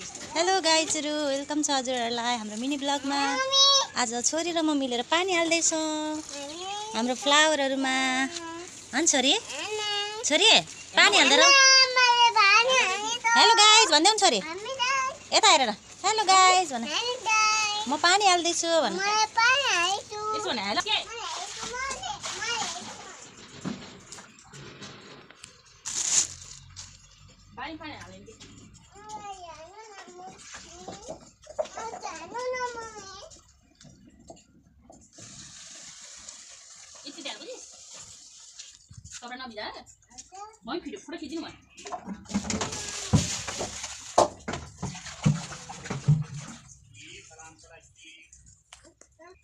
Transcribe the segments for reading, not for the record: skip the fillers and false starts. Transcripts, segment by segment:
Hello गाइजहरु, welcome छ हजुरहरुलाई हाम्रो mini ब्लगमा। आज छोरी र म मिलेर पानी हाल्दै छौं हाम्रो फ्लावरहरुमा। हन छोरी, छोरी पानी हाल्दै र। हेलो गाइज भन्दै हुन् छोरी। यता हेरेर हेलो गाइज भन। म पानी हाल्दै छु भन। यसो भने हेलो के पानी हाल्दै के इति ध्यान बुझिस कपडा नबिजा म भिडियो फोटो खिच्दिनु म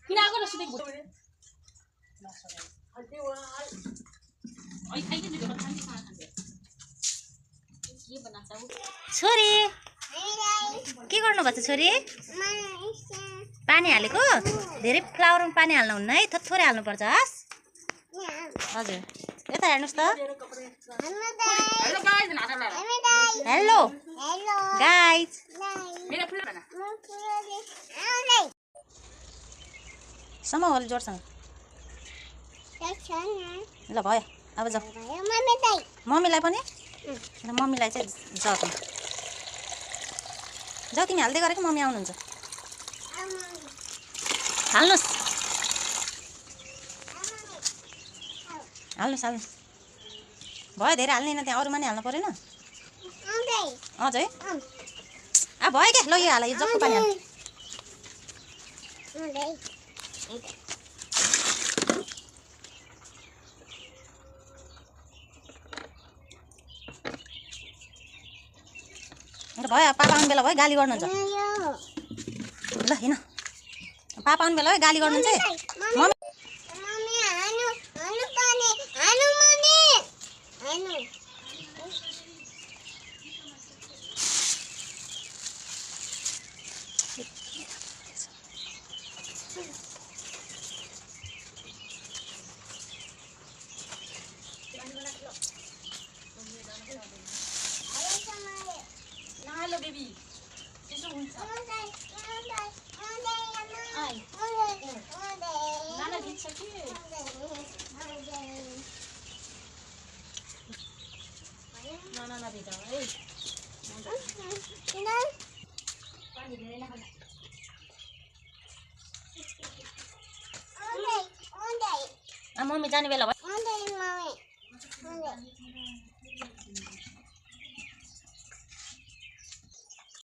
किन आगो नसुतेको भो ओइ खाइ के जुको खान्छ खान्छ के बनाछ छोरी के गर्नु भएको छ छोरी पानी हालेको धेरै फ्लावरमा पानी हाल्नु हुन्न है थोरै हाल्नु पर्छ हस हजुर यता हेर्नुस् त हेलो गाइज मेरो फुल बना सम होल जोडसँग ल भयो अब जाऊ मम्मीलाई पनि मम्मीलाई चाहिँ जाऊ जाऊ तिमी हाल्दै गरेको मम्मी आउनुहुन्छ हाल्नुस् हाल्नुस् हाल्नुस् भयो धेरै हाल्दैन त्यहाँ अरूमा नि हाल्नु परेन हजुर है भयो क्या ल यो हाल यो जक्को पानी हाल भयो पापा आउने बेला भयो गाली गर्नुहुन्छ ल हिँड पापा आउने बेला भयो गाली गर्नुहुन्छ है हेलो बेबी त्यसो हुन्छ नाना दिन्छ कि नाना नदिँदा है पानी धेरै नखानु मम्मी जाने बेला भयो